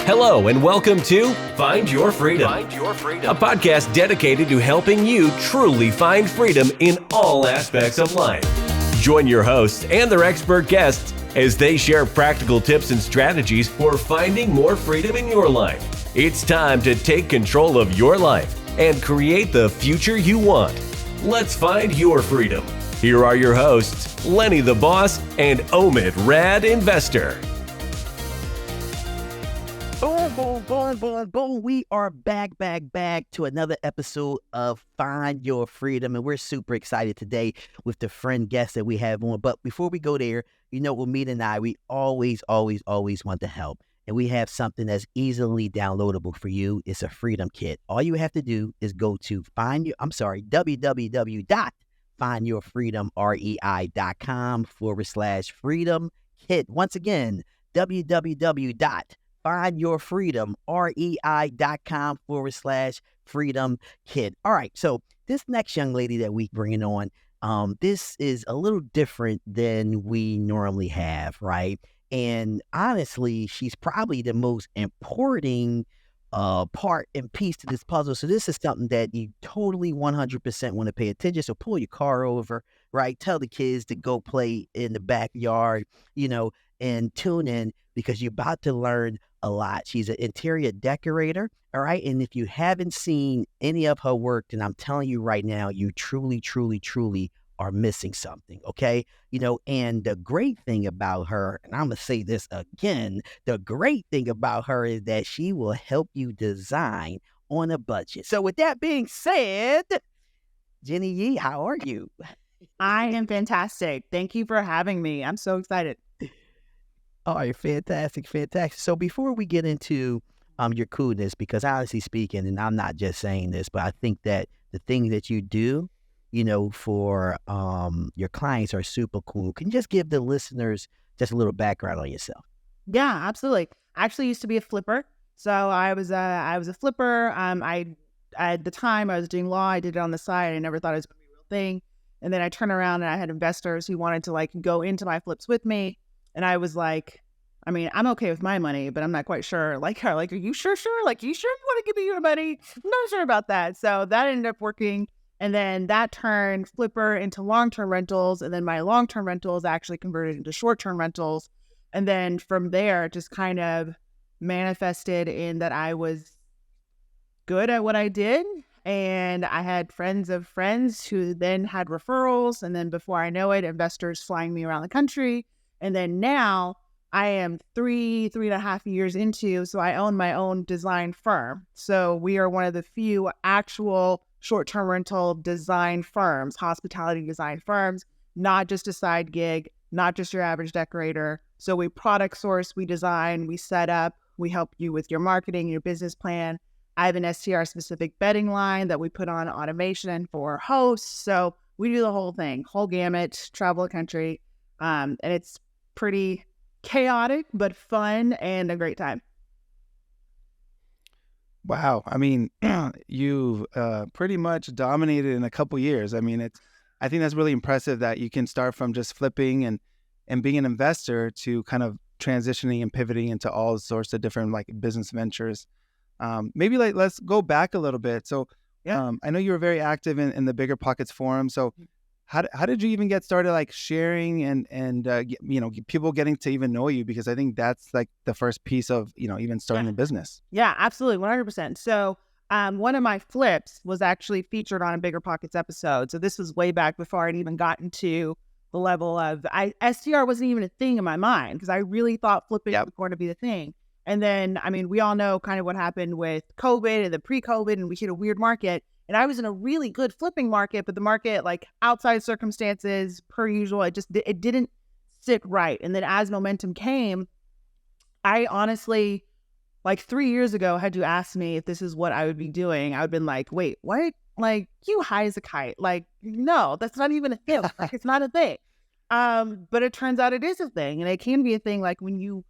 Hello and welcome to Find Your Freedom, a podcast dedicated to helping you truly find freedom in all aspects of life. Join your hosts and their expert guests as they share practical tips and strategies for finding more freedom in your life. It's time to take control of your life and create the future you want. Let's find your freedom. Here are your hosts, Lenny the Boss and Omid Rad Investor. Boom. We are back to another episode of Find Your Freedom. And we're super excited today with the friend guest that we have on. But before we go there, with Meet and I, we always want to help. And we have something that's easily downloadable for you. It's a freedom kit. All you have to do is go to www.findyourfreedomrei.com/freedom kit. Once again, www.findyourfreedomrei.com/freedom kit. All right. So this next young lady that we bringing on, this is a little different than we normally have, right? And honestly, she's probably the most important part and piece to this puzzle. So this is something that you totally 100% want to pay attention. So pull your car over, right? Tell the kids to go play in the backyard, and tune in because you're about to learn a lot. She's an interior decorator, all right? And if you haven't seen any of her work, then I'm telling you right now, you truly are missing something, okay? And the great thing about her, and I'm going to say this again, the great thing about her is that she will help you design on a budget. So with that being said, Jenny Yee, how are you? I am fantastic. Thank you for having me. I'm so excited. All right, fantastic. So before we get into your coolness, because honestly speaking, and I'm not just saying this, but I think that the things that you do, for your clients are super cool. Can you just give the listeners just a little background on yourself? Yeah, absolutely. I actually used to be a flipper. So I was a flipper. At the time I was doing law. I did it on the side. I never thought it was going to be a real thing. And then I turned around and I had investors who wanted to go into my flips with me. And I was like, I'm okay with my money, but I'm not quite sure. Are you sure? You sure you want to give me your money? I'm not sure about that. So that ended up working. And then that turned flipper into long-term rentals. And then my long-term rentals actually converted into short-term rentals. And then from there, it just kind of manifested in that I was good at what I did. And I had friends of friends who then had referrals. And then before I know it, investors flying me around the country. And then now I am 3.5 years into, so I own my own design firm. So we are one of the few actual short-term rental design firms, hospitality design firms, not just a side gig, not just your average decorator. So we product source, we design, we set up, we help you with your marketing, your business plan. I have an STR-specific bedding line that we put on automation for hosts. So we do the whole thing, whole gamut, travel the country. And it's pretty chaotic, but fun and a great time. Wow. You've pretty much dominated in a couple years. I think that's really impressive that you can start from just flipping and being an investor to kind of transitioning and pivoting into all sorts of different business ventures. Maybe let's go back a little bit. So yeah. I know you were very active in the Bigger Pockets forum. So how did you even get started sharing and people getting to even know you? Because I think that's the first piece of, even starting a business. Yeah, absolutely. 100%. So one of my flips was actually featured on a Bigger Pockets episode. So this was way back before I'd even gotten to the level of STR wasn't even a thing in my mind because I really thought flipping was going to be the thing. And then, we all know kind of what happened with COVID and the pre-COVID, and we hit a weird market. And I was in a really good flipping market, but the market, outside circumstances, per usual, it didn't sit right. And then as momentum came, I honestly, 3 years ago, had you asked me if this is what I would be doing, I would have been like, wait, what? You high as a kite. No, that's not even a thing. It's not a thing. But it turns out it is a thing. And it can be a thing when you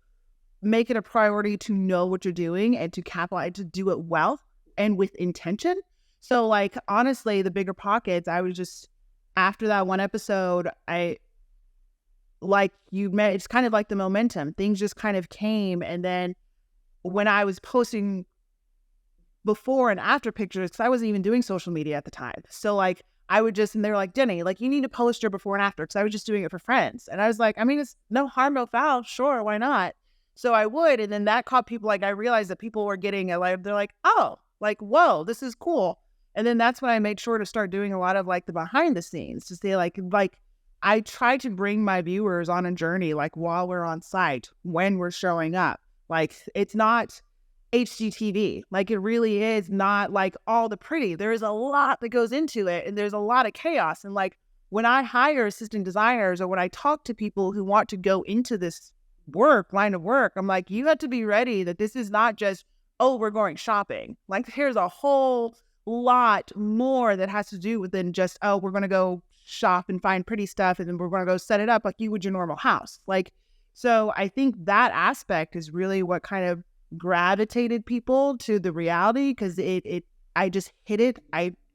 make it a priority to know what you're doing and to capitalize, to do it well and with intention. So honestly, the Bigger Pockets, I was just, after that one episode, it's kind of like the momentum. Things just kind of came. And then when I was posting before and after pictures, because I wasn't even doing social media at the time. So like I would just, and they were like, Denny, like you need to post your before and after, because I was just doing it for friends. And I was like, I mean, it's no harm, no foul. Sure, why not? So I would. And then that caught people, like I realized that people were getting it. Like, they're like, oh, like, whoa, this is cool. And then that's when I made sure to start doing a lot of like the behind the scenes to say like I try to bring my viewers on a journey, like while we're on site, when we're showing up. Like it's not HGTV. Like it really is not like all the pretty. There is a lot that goes into it, and there's a lot of chaos. And like when I hire assistant designers, or when I talk to people who want to go into this line of work, I'm like, you have to be ready that this is not just, oh, we're going shopping. Like here's a whole lot more that has to do with than just, oh, we're going to go shop and find pretty stuff, and then we're going to go set it up like you would your normal house. Like, so I think that aspect is really what kind of gravitated people to the reality, because I just hit it.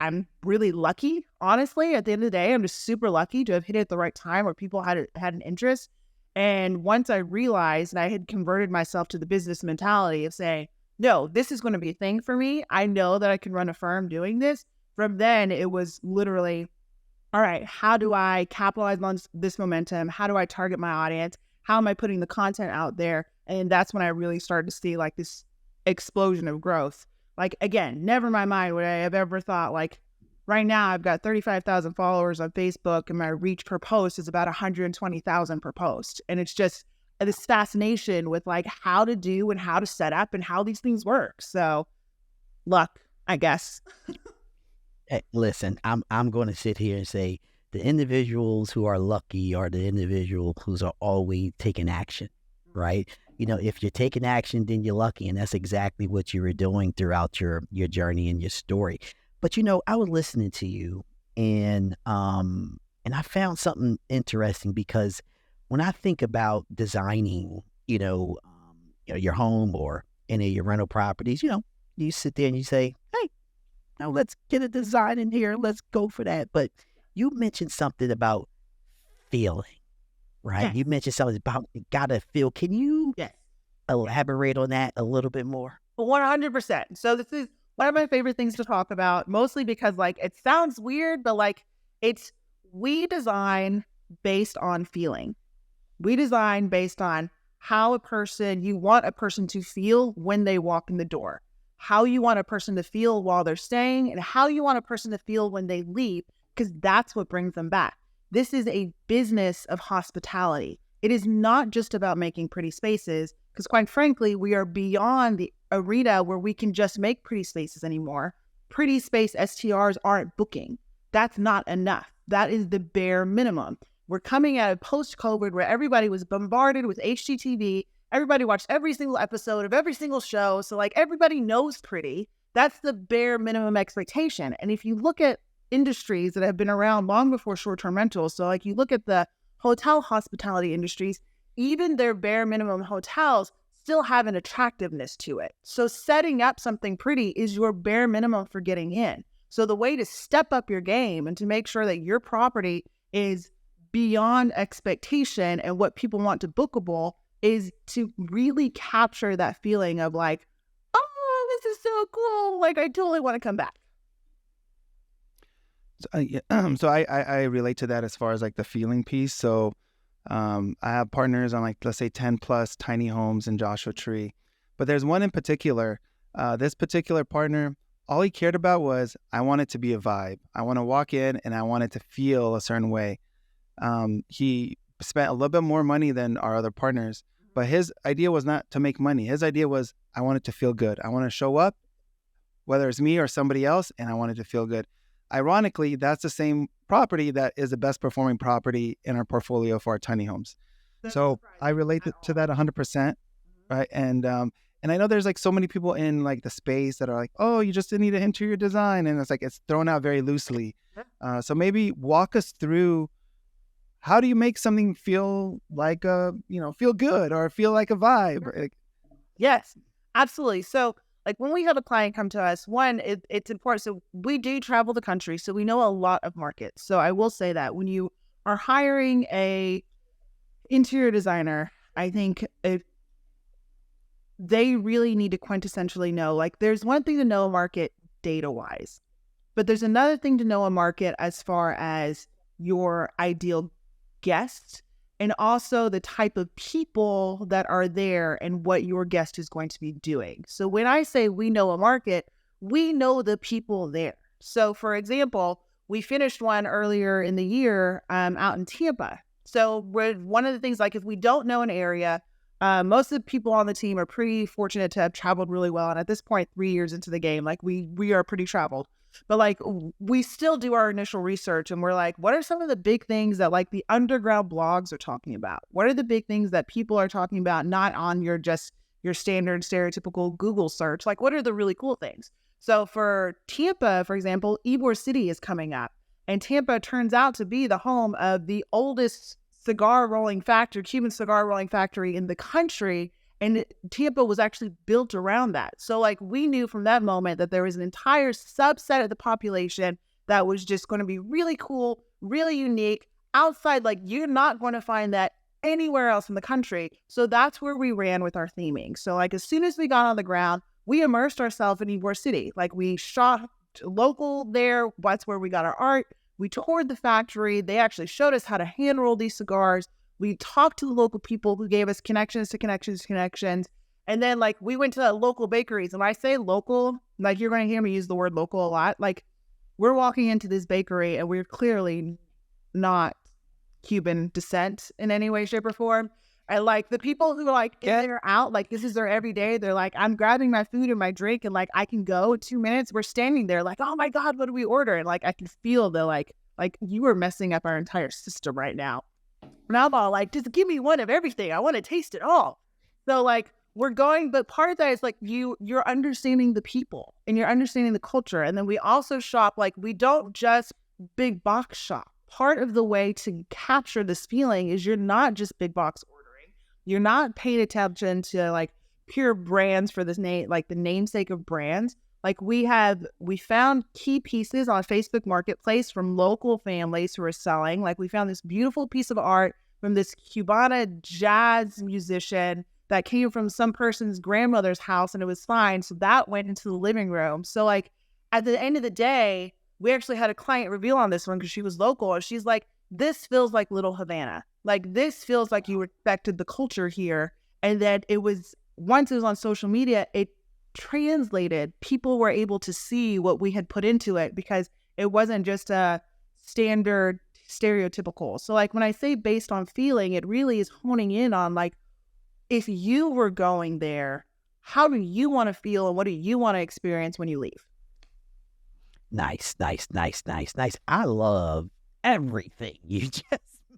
I'm really lucky, honestly. At the end of the day, I'm just super lucky to have hit it at the right time where people had an interest. And once I realized, and I had converted myself to the business mentality of saying, no, this is going to be a thing for me. I know that I can run a firm doing this. From then, it was literally, all right, how do I capitalize on this momentum? How do I target my audience? How am I putting the content out there? And that's when I really started to see like this explosion of growth. Like, again, never in my mind would I have ever thought, like, right now I've got 35,000 followers on Facebook, and my reach per post is about 120,000 per post. And it's just this fascination with like how to do and how to set up and how these things work. So luck, I guess. Hey, listen, I'm going to sit here and say the individuals who are lucky are the individuals who are always taking action, right? You know, if you're taking action, then you're lucky. And that's exactly what you were doing throughout your journey and your story. But, you know, I was listening to you, and I found something interesting, because when I think about designing, your home or any of your rental properties, you sit there and you say, hey, now let's get a design in here. Let's go for that. But you mentioned something about feeling, right? Yes. You mentioned something about gotta feel. Can you elaborate on that a little bit more? 100%. So this is one of my favorite things to talk about, mostly because like it sounds weird, but like we design based on feeling. We design based on how you want a person to feel when they walk in the door, how you want a person to feel while they're staying, and how you want a person to feel when they leave, because that's what brings them back. This is a business of hospitality. It is not just about making pretty spaces, because quite frankly, we are beyond the arena where we can just make pretty spaces anymore. Pretty space STRs aren't booking. That's not enough. That is the bare minimum. We're coming out of post-COVID where everybody was bombarded with HGTV. Everybody watched every single episode of every single show. So like everybody knows pretty. That's the bare minimum expectation. And if you look at industries that have been around long before short-term rentals, so like you look at the hotel hospitality industries, even their bare minimum hotels still have an attractiveness to it. So setting up something pretty is your bare minimum for getting in. So the way to step up your game and to make sure that your property is beyond expectation and what people want to bookable is to really capture that feeling of like, oh, this is so cool. Like, I totally want to come back. So I relate to that as far as like the feeling piece. So I have partners on like, let's say 10 plus tiny homes in Joshua Tree, but there's one in particular, this particular partner, all he cared about was, I want it to be a vibe. I want to walk in and I want it to feel a certain way. He spent a little bit more money than our other partners, but his idea was not to make money. His idea was, I want it to feel good. I want to show up, whether it's me or somebody else, and I want it to feel good. Ironically, that's the same property that is the best performing property in our portfolio for our tiny homes. So I relate to that 100%, right? And I know there's like so many people in like the space that are like, oh, you just need an interior design. And it's like, it's thrown out very loosely. So maybe walk us through, how do you make something feel like feel good or feel like a vibe? Yes, absolutely. So like when we have a client come to us, one, it's important. So we do travel the country, so we know a lot of markets. So I will say that when you are hiring a interior designer, I think they really need to quintessentially know, like, there's one thing to know a market data-wise, but there's another thing to know a market as far as your ideal guests and also the type of people that are there and what your guest is going to be doing. So when I say we know a market, we know the people there. So for example, we finished one earlier in the year out in Tampa. So one of the things, like if we don't know an area, most of the people on the team are pretty fortunate to have traveled really well. And at this point, 3 years into the game, like we are pretty traveled. But like we still do our initial research and we're like, what are some of the big things that like the underground blogs are talking about? What are the big things that people are talking about, not on your standard stereotypical Google search? Like, what are the really cool ththings? So for Tampa, for example, Ybor City is coming up. And Tampa turns out to be the home of the oldest Cuban cigar rolling factory in the country. And Tampa was actually built around that. So like we knew from that moment that there was an entire subset of the population that was just going to be really cool, really unique, outside. Like you're not going to find that anywhere else in the country. So that's where we ran with our theming. So like as soon as we got on the ground, we immersed ourselves in Ybor City. Like we shot local there. That's where we got our art. We toured the factory. They actually showed us how to hand roll these cigars. We talked to the local people who gave us connections. And then like we went to the local bakeries. And when I say local, like you're going to hear me use the word local a lot. Like we're walking into this bakery and we're clearly not Cuban descent in any way, shape, or form. And like the people who are like in there out, like this is their everyday. They're like, I'm grabbing my food and my drink and like I can go in 2 minutes. We're standing there like, oh my God, what do we order? And like I can feel the like you are messing up our entire system right now. And I'm all like, just give me one of everything. I want to taste it all. So like we're going, but part of that is like you're understanding the people and you're understanding the culture. And then we also shop, like we don't just big box shop. Part of the way to capture this feeling is you're not just big box ordering. You're not paying attention to like pure brands for this name, like the namesake of brands. Like we found key pieces on Facebook Marketplace from local families who are selling. Like we found this beautiful piece of art from this Cubana jazz musician that came from some person's grandmother's house and it was fine. So that went into the living room. So like at the end of the day, we actually had a client reveal on this one because she was local and she's like, this feels like Little Havana. Like this feels like you respected the culture here. And that once it was on social media, it translated. People were able to see what we had put into it because it wasn't just a standard stereotypical. So like when I say based on feeling, it really is honing in on like, if you were going there, how do you want to feel and what do you want to experience when you leave? Nice. I love everything you just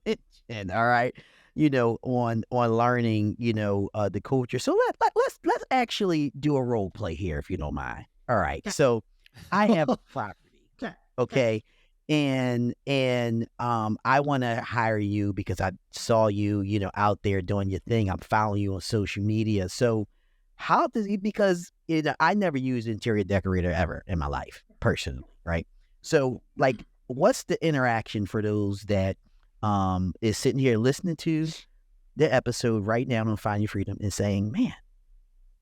mentioned. All right. On learning, the culture. So let's actually do a role play here, if you don't mind. All right. So I have a property. Okay. And I want to hire you because I saw you, out there doing your thing. I'm following you on social media. So how does he, because I never used interior decorator ever in my life personally. Right. So like, what's the interaction for those that is sitting here listening to the episode right now on Find Your Freedom and saying, man,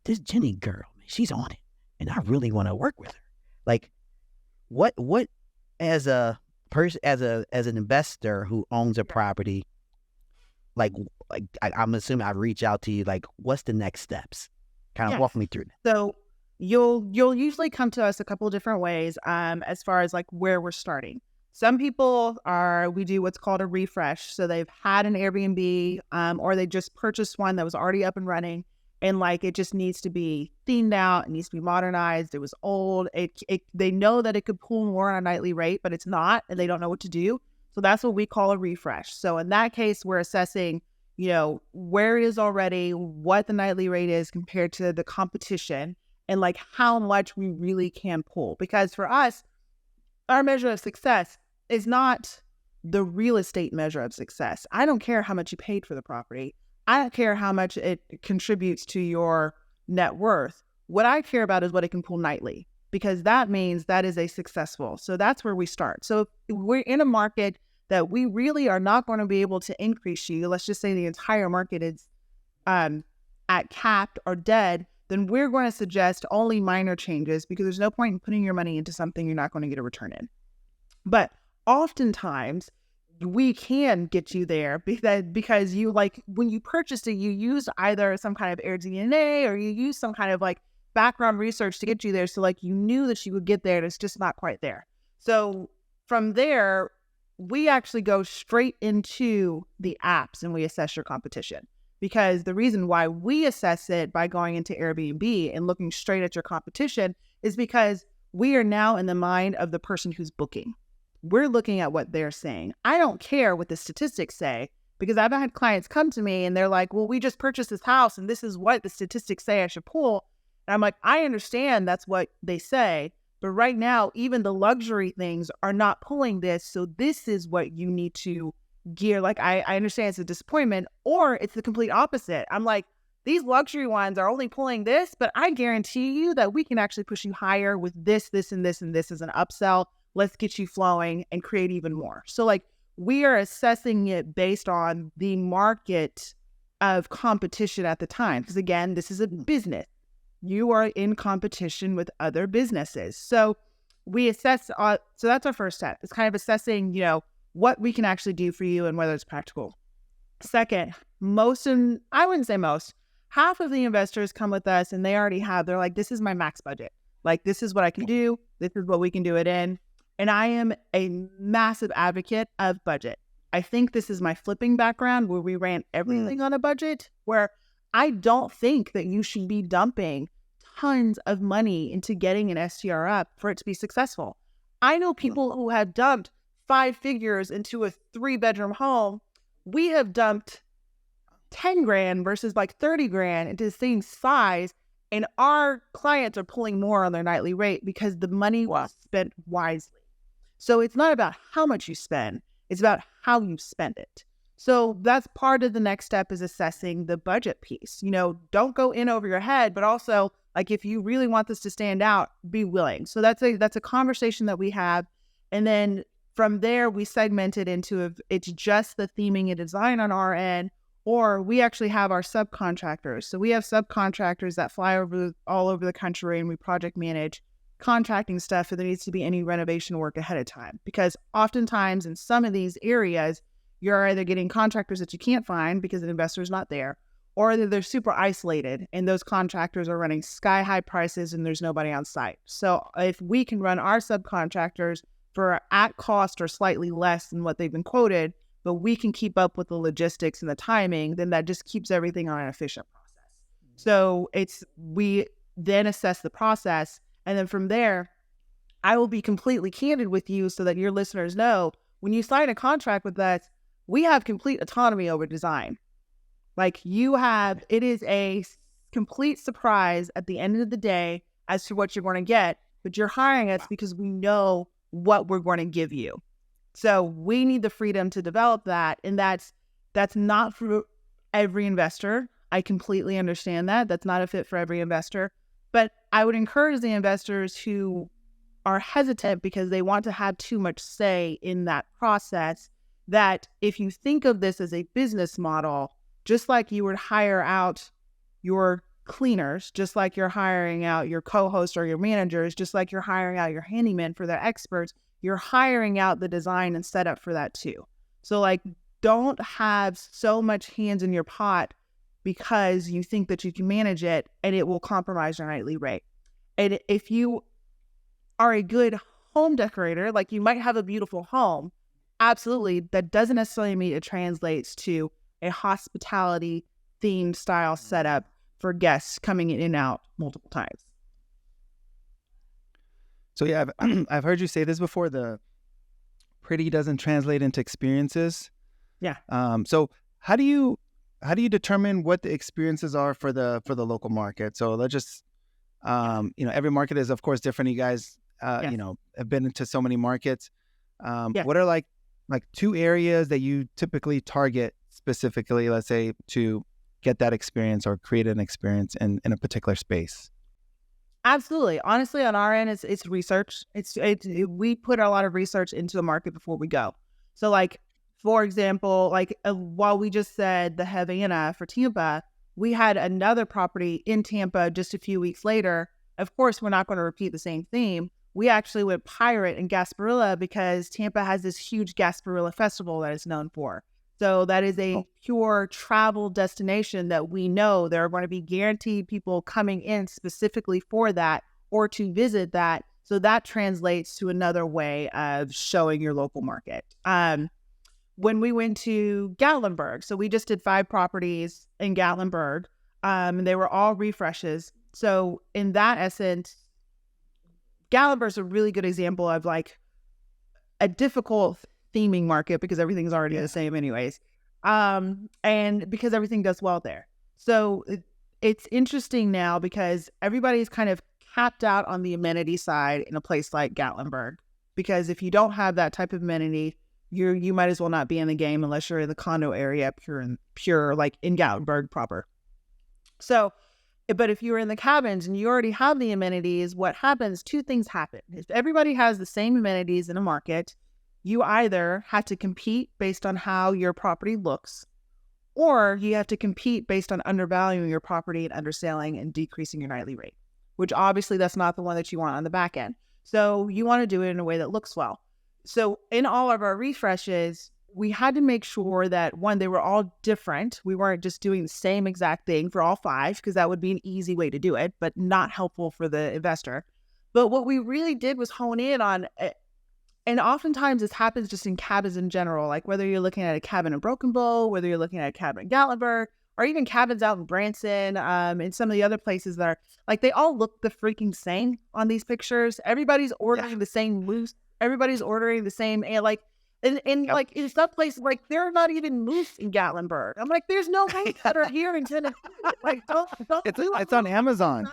this Jenny girl, she's on it. And I really want to work with her. Like what as a person, as an investor who owns a property, like I'm assuming I reach out to you, like what's the next steps? Kind of walk me through that. So you'll usually come to us a couple of different ways as far as like where we're starting. Some people we do what's called a refresh. So they've had an Airbnb or they just purchased one that was already up and running. And like, it just needs to be themed out. It needs to be modernized. It was old. They know that it could pull more on a nightly rate, but it's not, and they don't know what to do. So that's what we call a refresh. So in that case, we're assessing, where it is already, what the nightly rate is compared to the competition, and like how much we really can pull. Because for us, our measure of success is not the real estate measure of success. I don't care how much you paid for the property. I don't care how much it contributes to your net worth. What I care about is what it can pull nightly, because that means that is a successful. So that's where we start. So if we're in a market that we really are not going to be able to increase you, let's just say the entire market is at capped or dead, then we're going to suggest only minor changes because there's no point in putting your money into something you're not going to get a return in. But oftentimes we can get you there because you, like, when you purchased it, you used either some kind of Airbnb or you used some kind of like background research to get you there. So like you knew that you would get there and it's just not quite there. So from there, we actually go straight into the apps and we assess your competition. Because the reason why we assess it by going into Airbnb and looking straight at your competition is because we are now in the mind of the person who's booking. We're looking at what they're saying. I don't care what the statistics say, because I've had clients come to me and they're like, well, we just purchased this house and this is what the statistics say I should pull. And I'm like, I understand that's what they say, but right now, even the luxury things are not pulling this. So this is what you need to gear. Like, I understand it's a disappointment, or it's the complete opposite. I'm like, these luxury ones are only pulling this, but I guarantee you that we can actually push you higher with this, this, and this, and this as an upsell. Let's get you flowing and create even more. So like, we are assessing it based on the market of competition at the time. Because again, this is a business. You are in competition with other businesses. So we assess, so that's our first step. It's kind of assessing, what we can actually do for you and whether it's practical. Second, I wouldn't say most, half of the investors come with us and they're like, this is my max budget. Like, this is what I can do. This is what we can do it in. And I am a massive advocate of budget. I think this is my flipping background where we ran everything on a budget, where I don't think that you should be dumping tons of money into getting an STR up for it to be successful. I know people who have dumped 5 figures into a 3-bedroom home. We have dumped 10 grand versus like 30 grand into the same size. And our clients are pulling more on their nightly rate because the money was spent wisely. So it's not about how much you spend, it's about how you spend it. So that's part of the next step, is assessing the budget piece. Don't go in over your head, but also, like, if you really want this to stand out, be willing. So that's a conversation that we have. And then from there, we segment it into it's just the theming and design on our end, or we actually have our subcontractors. So we have subcontractors that fly all over the country, and we project manage contracting stuff if there needs to be any renovation work ahead of time. Because oftentimes in some of these areas, you're either getting contractors that you can't find because the investor's not there, or they're super isolated and those contractors are running sky high prices and there's nobody on site. So if we can run our subcontractors for at cost or slightly less than what they've been quoted, but we can keep up with the logistics and the timing, then that just keeps everything on an efficient process. So we then assess the process. And then from there, I will be completely candid with you so that your listeners know, when you sign a contract with us, we have complete autonomy over design. Like, it is a complete surprise at the end of the day as to what you're going to get, but you're hiring us because we know what we're going to give you. So we need the freedom to develop that. And that's not for every investor. I completely understand that. That's not a fit for every investor. But I would encourage the investors who are hesitant because they want to have too much say in that process, that if you think of this as a business model, just like you would hire out your cleaners, just like you're hiring out your co-host or your managers, just like you're hiring out your handyman for their experts, you're hiring out the design and setup for that too. So like, don't have so much hands in your pot because you think that you can manage it and it will compromise your nightly rate. And if you are a good home decorator, like, you might have a beautiful home, absolutely, that doesn't necessarily mean it translates to a hospitality themed style setup for guests coming in and out multiple times. So yeah, I've heard you say this before. The pretty doesn't translate into experiences. Yeah. So how do you determine what the experiences are for the local market? So let's just every market is of course different. You guys have been into so many markets. What are like 2 areas that you typically target specifically, let's say, to get that experience or create an experience in a particular space? Absolutely. Honestly, on our end, it's research. We put a lot of research into the market before we go. So like, for example, while we just said the Havana for Tampa, we had another property in Tampa just a few weeks later. Of course, we're not going to repeat the same theme. We actually went pirate in Gasparilla because Tampa has this huge Gasparilla festival that it's known for. So that is a pure travel destination that we know there are going to be guaranteed people coming in specifically for that or to visit that. So that translates to another way of showing your local market. When we went to Gatlinburg, so we just did 5 properties in Gatlinburg, and they were all refreshes. So in that essence, Gatlinburg is a really good example of like a difficult theming market because everything's already the same anyways. And because everything does well there. So it's interesting now because everybody's kind of capped out on the amenity side in a place like Gatlinburg. Because if you don't have that type of amenity, you might as well not be in the game unless you're in the condo area, pure like in Gatlinburg proper. So, but if you're in the cabins and you already have the amenities, what happens? 2 things happen. If everybody has the same amenities in a market, you either have to compete based on how your property looks, or you have to compete based on undervaluing your property and underselling and decreasing your nightly rate, which obviously that's not the one that you want on the back end. So you want to do it in a way that looks well. So in all of our refreshes, we had to make sure that, one, they were all different. We weren't just doing the same exact thing for all 5, because that would be an easy way to do it, but not helpful for the investor. But what we really did was hone in on, and oftentimes this happens just in cabins in general, like whether you're looking at a cabin in Broken Bow, whether you're looking at a cabin in Gatlinburg, or even cabins out in Branson, and some of the other places that are, like, they all look the freaking same on these pictures. Everybody's ordering the same moose. Everybody's ordering the same, and like, like in some places, like there are not even moose in Gatlinburg. I'm like, there's no moose that are here in Tennessee. Like, don't it's on Amazon.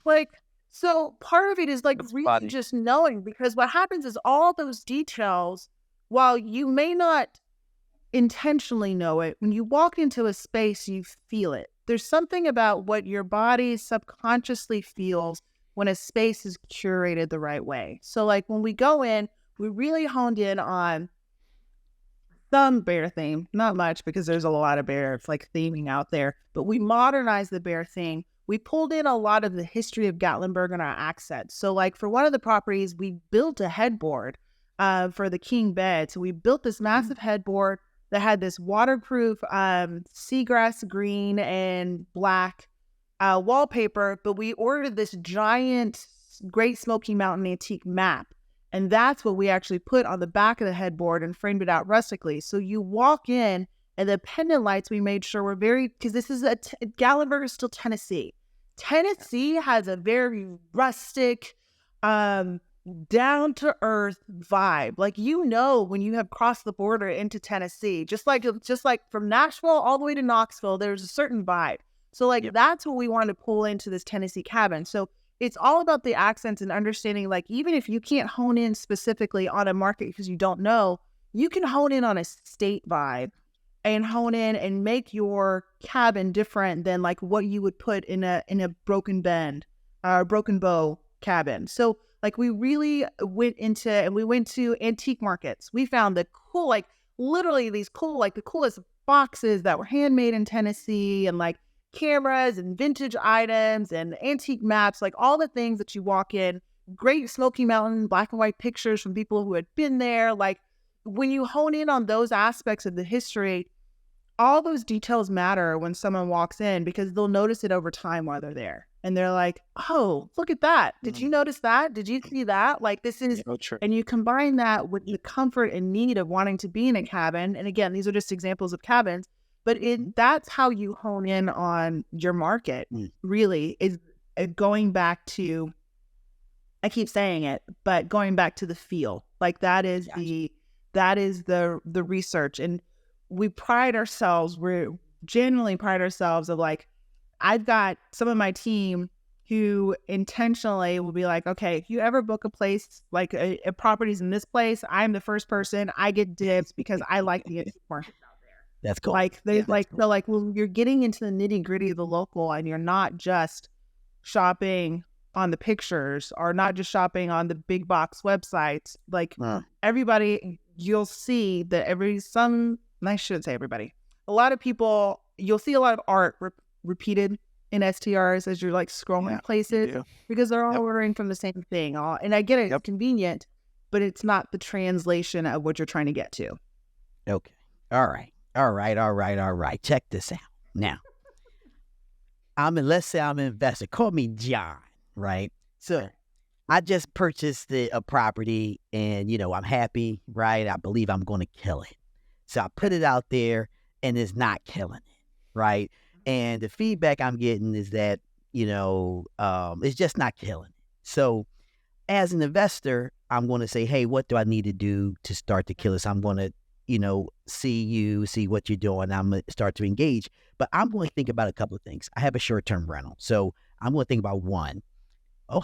Like, so part of it is like really just knowing, because what happens is all those details, while you may not intentionally know it, when you walk into a space, you feel it. There's something about what your body subconsciously feels when a space is curated the right way. So like when we go in, we really honed in on some bear theme, not much because there's a lot of bear like theming out there, but we modernized the bear theme. We pulled in a lot of the history of Gatlinburg in our accents. So like for one of the properties, we built a headboard for the king bed. So we built this massive headboard that had this waterproof seagrass green and black wallpaper, but we ordered this giant Great Smoky Mountain antique map. And that's what we actually put on the back of the headboard and framed it out rustically. So you walk in, and the pendant lights we made sure were very, because this is Gatlinburg is still Tennessee. Tennessee has a very rustic, down-to-earth vibe. Like, you know, when you have crossed the border into Tennessee, just like from Nashville all the way to Knoxville, there's a certain vibe. So like, that's what we wanted to pull into this Tennessee cabin. So it's all about the accents and understanding, like, even if you can't hone in specifically on a market because you don't know, you can hone in on a state vibe and hone in and make your cabin different than like what you would put in a Broken Bow cabin. So like, we really went to antique markets. We found the cool, like literally these cool, like the coolest boxes that were handmade in Tennessee, and like cameras and vintage items and antique maps, like all the things that you walk in, Great Smoky Mountain, black and white pictures from people who had been there. Like, when you hone in on those aspects of the history, all those details matter when someone walks in, because they'll notice it over time while they're there. And they're like, oh, look at that. Did you notice that? Did you see that? Like, this is, and you combine that with the comfort and need of wanting to be in a cabin. And again, these are just examples of cabins. But that's how you hone in on your market, really, is going back to, I keep saying it, but going back to the feel. Like, that is the research. And we genuinely pride ourselves of like, I've got some of my team who intentionally will be like, okay, if you ever book a place, like a properties in this place, I'm the first person. I get dibs because I like the market. That's cool. Like, so like when you're getting into the nitty gritty of the local, and you're not just shopping on the pictures or not just shopping on the big box websites, like everybody, you'll see that I shouldn't say everybody. a lot of people, you'll see a lot of art repeated in STRs as you're like scrolling places because they're all ordering from the same thing. And I get it, it's convenient, but it's not the translation of what you're trying to get to. Okay. All right. Check this out. Now, let's say I'm an investor. Call me John, right? So I just purchased a property and, I'm happy, right? I believe I'm going to kill it. So I put it out there and it's not killing it, right? And the feedback I'm getting is that, it's just not killing it. So as an investor, I'm going to say, hey, what do I need to do to start to kill this? I'm going to, see what you're doing. I'm going to start to engage. But I'm going to think about a couple of things. I have a short-term rental. So I'm going to think about one,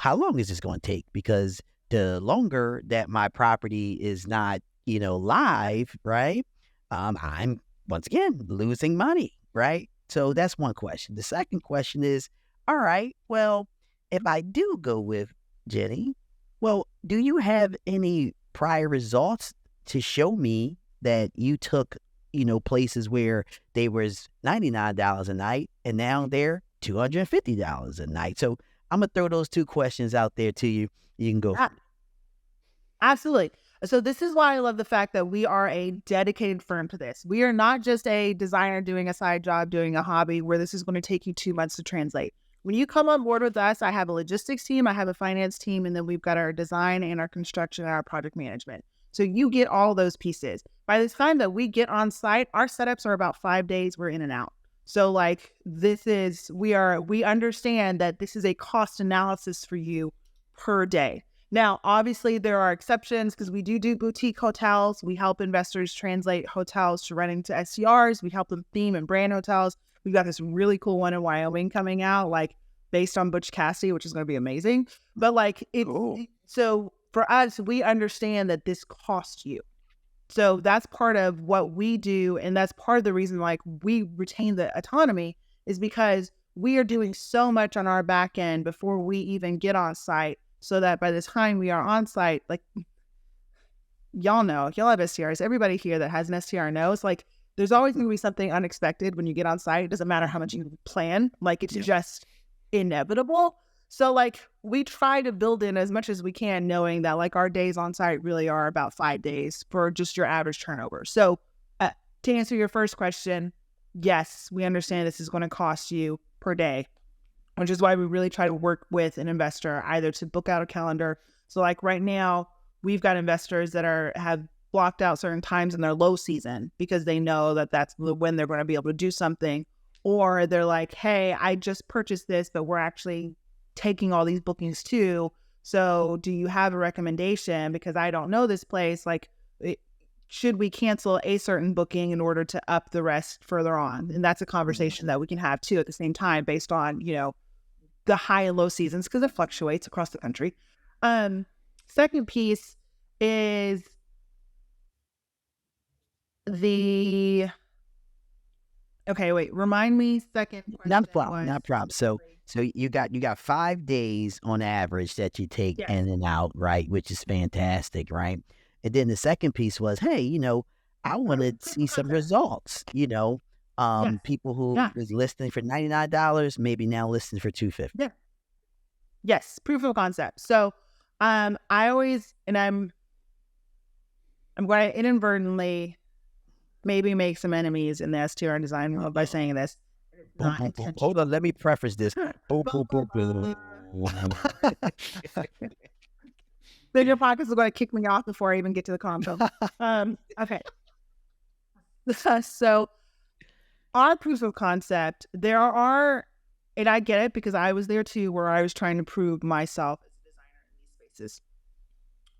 how long is this going to take? Because the longer that my property is not, live, right, I'm, once again, losing money, right? So that's one question. The second question is, all right, well, if I do go with Jenny, well, do you have any prior results to show me that you took, places where they was $99 a night and now they're $250 a night? So I'm going to throw those two questions out there to you. You can go. Absolutely. So this is why I love the fact that we are a dedicated firm to this. We are not just a designer doing a side job, doing a hobby where this is going to take you 2 months to translate. When you come on board with us, I have a logistics team, I have a finance team, and then we've got our design and our construction and our project management. So you get all those pieces. By the time that we get on site, our setups are about 5 days. We're in and out. So like we understand that this is a cost analysis for you per day. Now, obviously, there are exceptions because we do boutique hotels. We help investors translate hotels to renting to STRs. We help them theme and brand hotels. We've got this really cool one in Wyoming coming out, like based on Butch Cassidy, which is going to be amazing. But like so for us, we understand that this costs you. So that's part of what we do. And that's part of the reason like we retain the autonomy is because we are doing so much on our back end before we even get on site. So that by the time we are on site, like y'all have STRs. Everybody here that has an STR knows, like there's always going to be something unexpected when you get on site. It doesn't matter how much you plan. Like it's just inevitable. So like we try to build in as much as we can, knowing that like our days on site really are about 5 days for just your average turnover. So to answer your first question, yes, we understand this is going to cost you per day, which is why we really try to work with an investor either to book out a calendar. So like right now, we've got investors that have blocked out certain times in their low season because they know that that's when they're going to be able to do something. Or they're like, hey, I just purchased this, but we're actually taking all these bookings too. So do you have a recommendation? Because I don't know this place. Like, should we cancel a certain booking in order to up the rest further on? And that's a conversation that we can have too at the same time based on, the high and low seasons because it fluctuates across the country. Second piece is remind me second. Not a problem. So you got 5 days on average that you take in and out, right? Which is fantastic, right? And then the second piece was, hey, I want to see some results, people who is listing for $99, maybe now listing for $250. Yeah. Yes. Proof of concept. So, I always, and I'm going to inadvertently maybe make some enemies in the STR design world by saying this. Hold on. Let me preface this. Then your pockets are going to kick me off before I even get to the combo. Okay. So, our proof of concept, there are, and I get it because I was there too, where I was trying to prove myself as a designer in these spaces.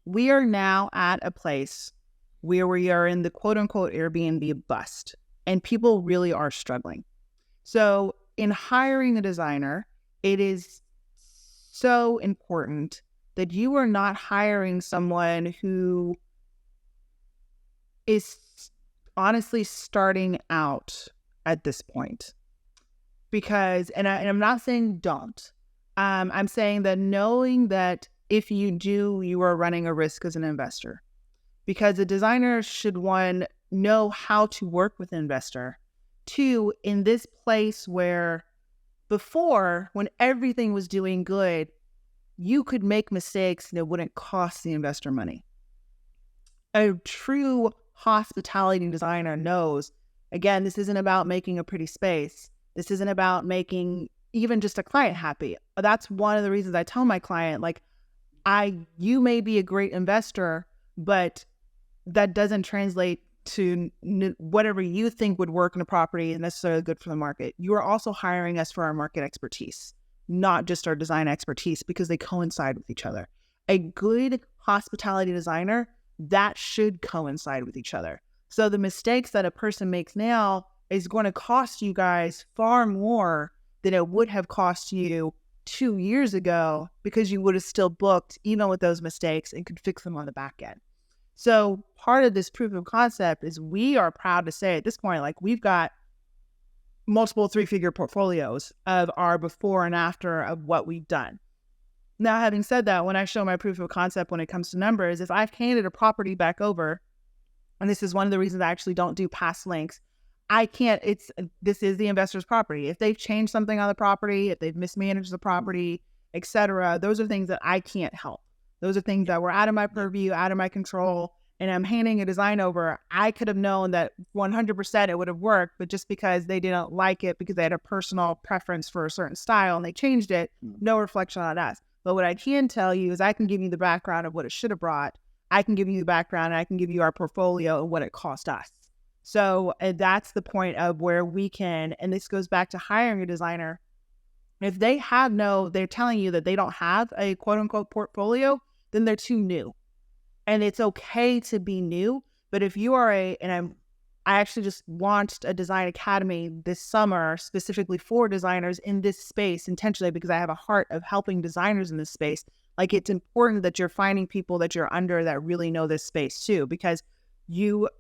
We are now at a place where we are in the quote unquote Airbnb bust, and people really are struggling. So, in hiring a designer, it is so important that you are not hiring someone who is honestly starting out at this point. Because, and I'm not saying don't, I'm saying that knowing that if you do, you are running a risk as an investor. Because a designer should, one, know how to work with an investor, Two, in this place where before, when everything was doing good, you could make mistakes and it wouldn't cost the investor money. A true hospitality designer knows, again, this isn't about making a pretty space. This isn't about making even just a client happy. That's one of the reasons I tell my client, like, you may be a great investor, but that doesn't translate to whatever you think would work in a property is necessarily good for the market. You are also hiring us for our market expertise, not just our design expertise, because they coincide with each other. A good hospitality designer, that should coincide with each other. So the mistakes that a person makes now is going to cost you guys far more than it would have cost you 2 years ago, because you would have still booked even with those mistakes and could fix them on the back end. So part of this proof of concept is we are proud to say at this point, like, we've got multiple 3-figure portfolios of our before and after of what we've done. Now, having said that, when I show my proof of concept when it comes to numbers, if I've handed a property back over, and this is one of the reasons I actually don't do past links, this is the investor's property. If they've changed something on the property, if they've mismanaged the property, etc., those are things that I can't help. Those are things that were out of my purview, out of my control, and I'm handing a design over. I could have known that 100% it would have worked, but just because they didn't like it, because they had a personal preference for a certain style and they changed it, no reflection on us. But what I can tell you is I can give you the background of what it should have brought. I can give you the background, and I can give you our portfolio and what it cost us. So that's the point of where we can, and this goes back to hiring a designer. If they're telling you that they don't have a quote unquote portfolio, then they're too new. And it's okay to be new. But if you are I actually just launched a design academy this summer specifically for designers in this space intentionally, because I have a heart of helping designers in this space. Like, it's important that you're finding people that you're under that really know this space too, because you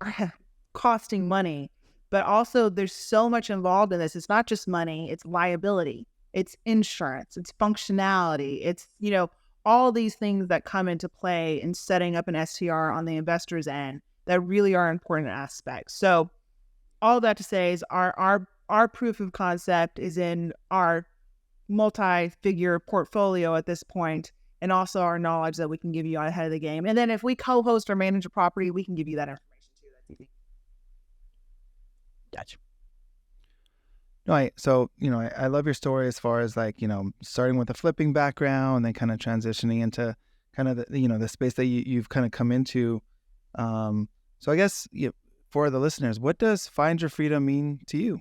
are costing money, but also there's so much involved in this. It's not just money, it's liability, it's insurance, it's functionality, it's, all these things that come into play in setting up an STR on the investor's end that really are important aspects. So all that to say is our proof of concept is in our multi-figure portfolio at this point, and also our knowledge that we can give you on ahead of the game. And then if we co-host or manage a property, we can give you that information too. That's easy. Gotcha. No, I love your story as far as, like, starting with a flipping background and then kind of transitioning into kind of the space that you've kind of come into. So I guess for the listeners, what does Find Your Freedom mean to you?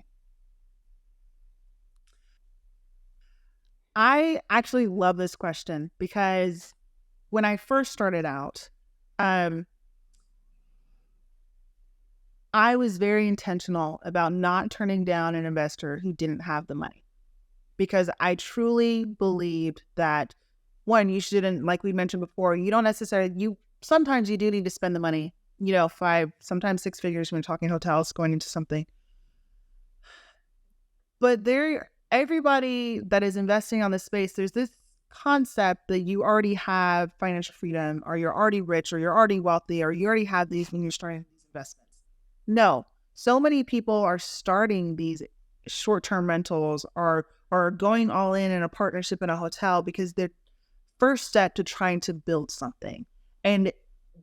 I actually love this question because when I first started out, I was very intentional about not turning down an investor who didn't have the money, because I truly believed that, one, you shouldn't, like we mentioned before, you don't necessarily, sometimes you do need to spend the money, 5, sometimes 6 figures when talking hotels going into something. But everybody that is investing on this space, there's this concept that you already have financial freedom, or you're already rich, or you're already wealthy, or you already have these when you're starting these investments. No, so many people are starting these short-term rentals or going all in a partnership in a hotel because they're first step to trying to build something. And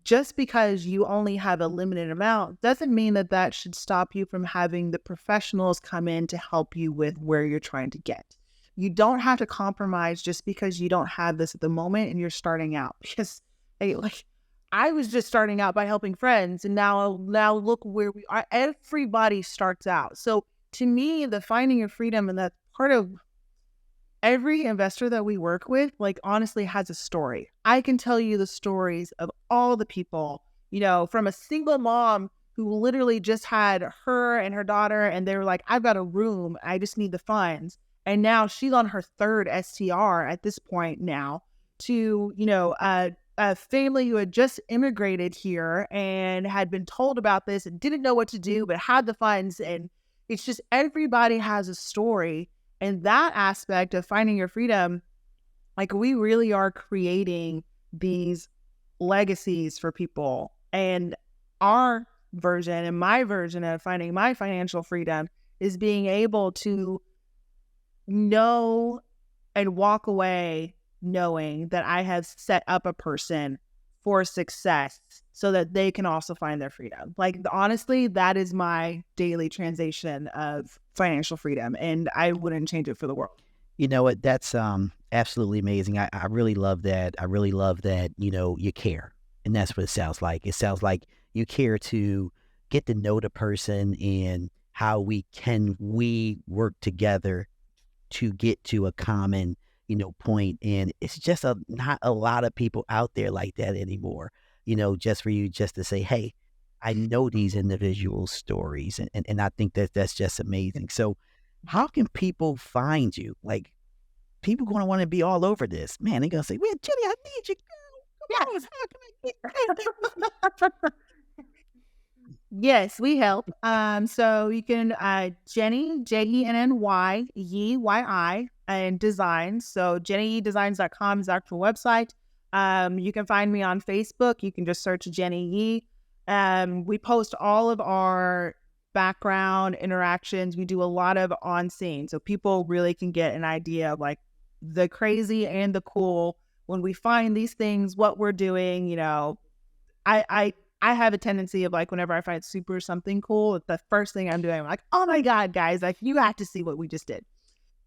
just because you only have a limited amount doesn't mean that should stop you from having the professionals come in to help you with where you're trying to get. You don't have to compromise just because you don't have this at the moment and you're starting out. Because, hey, like, I was just starting out by helping friends, and now look where we are. Everybody starts out. So to me, the finding your freedom, and that's part of every investor that we work with, like, honestly has a story. I can tell you the stories of all the people, from a single mom who literally just had her and her daughter, and they were like, I've got a room, I just need the funds. And now she's on her 3rd STR at this point now, to, a family who had just immigrated here and had been told about this and didn't know what to do, but had the funds. And it's just, everybody has a story. And that aspect of finding your freedom, like, we really are creating these legacies for people. And our version and my version of finding my financial freedom is being able to know and walk away knowing that I have set up a person for success so that they can also find their freedom. Like, honestly, that is my daily translation of financial freedom, and I wouldn't change it for the world. You know what? That's absolutely amazing. I really love that. I really love that, you care. And that's what it sounds like. It sounds like you care to get to know the person and how we work together to get to a common, point. And it's just not a lot of people out there like that anymore, just for you just to say, hey, I know these individual stories. And I think that's just amazing. So how can people find you? Like, people going to want to be all over this. Man, they're going to say, well, Jenny, I need you, girl. How can I get Yes, we help. So you can, Jenny, Jenny, Yi, and designs. So JennyYeDesigns.com is our actual website. You can find me on Facebook. You can just search Jenny Yi. We post all of our background interactions. We do a lot of on scene, so people really can get an idea of like the crazy and the cool when we find these things, what we're doing. I have a tendency of like, whenever I find super something cool, the first thing I'm doing, I'm like, oh my God, guys, like you have to see what we just did.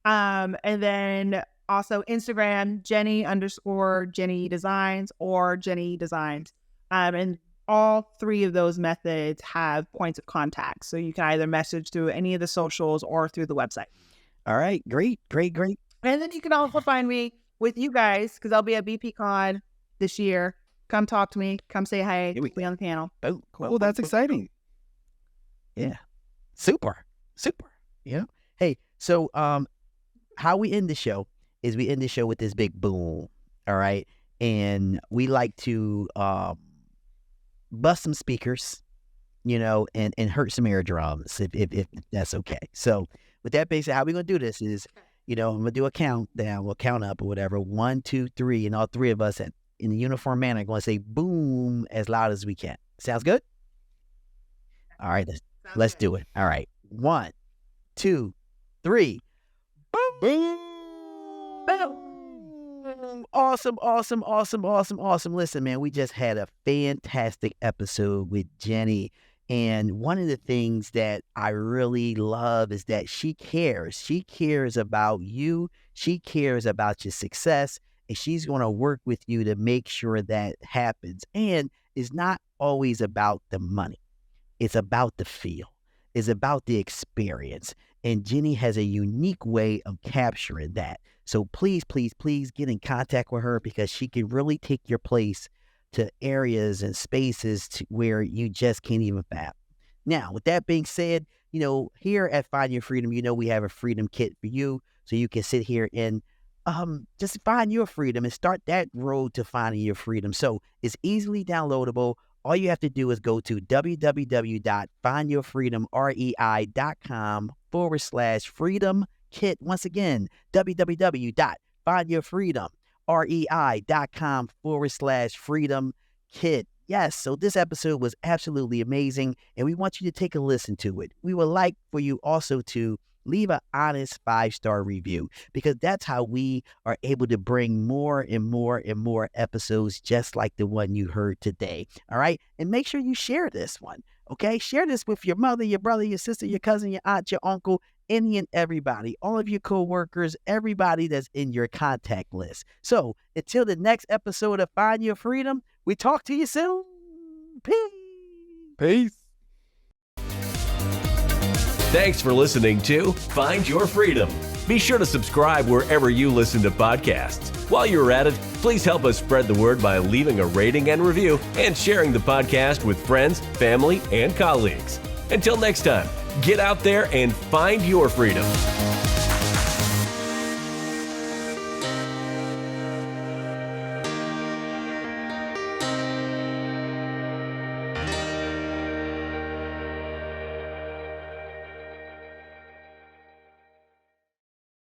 And then also Instagram, Jenny_Jenny Designs or Jenny Designs. And all three of those methods have points of contact. So you can either message through any of the socials or through the website. All right. Great. And then you can also find me with you guys, because I'll be at BPCon this year. Come talk to me. Come say hi. Be on the panel. Oh, cool. That's exciting. Yeah. Super. Yeah. Hey, so how we end the show is we end the show with this big boom. All right. And we like to bust some speakers, and hurt some air drums if that's okay. So with that being said, how we going to do this is, I'm going to do a countdown. We'll count up or whatever. 1, 2, 3. And all three of us in a uniform manner are going to say boom as loud as we can. Sounds good? All right. Let's do it. All right. 1, 2, 3. Boom. Boom. Boom. Awesome. Listen, man, we just had a fantastic episode with Jenny. And one of the things that I really love is that she cares. She cares about you. She cares about your success. And she's going to work with you to make sure that happens. And it's not always about the money. It's about the feel. It's about the experience. And Jenny has a unique way of capturing that. So please get in contact with her, because she can really take your place to areas and spaces where you just can't even fathom. Now, with that being said, here at Find Your Freedom, we have a freedom kit for you. So you can sit here and just find your freedom and start that road to finding your freedom. So it's easily downloadable. All you have to do is go to www.findyourfreedomrei.com/freedom kit. Once again, www.findyourfreedomrei.com/freedom kit. Yes, so this episode was absolutely amazing, and we want you to take a listen to it. We would like for you also to leave an honest 5-star review, because that's how we are able to bring more and more episodes just like the one you heard today. All right. And make sure you share this one. Okay. Share this with your mother, your brother, your sister, your cousin, your aunt, your uncle, any and everybody, all of your coworkers, everybody that's in your contact list. So until the next episode of Find Your Freedom, we talk to you soon. Peace. Thanks for listening to Find Your Freedom. Be sure to subscribe wherever you listen to podcasts. While you're at it, please help us spread the word by leaving a rating and review and sharing the podcast with friends, family, and colleagues. Until next time, get out there and find your freedom.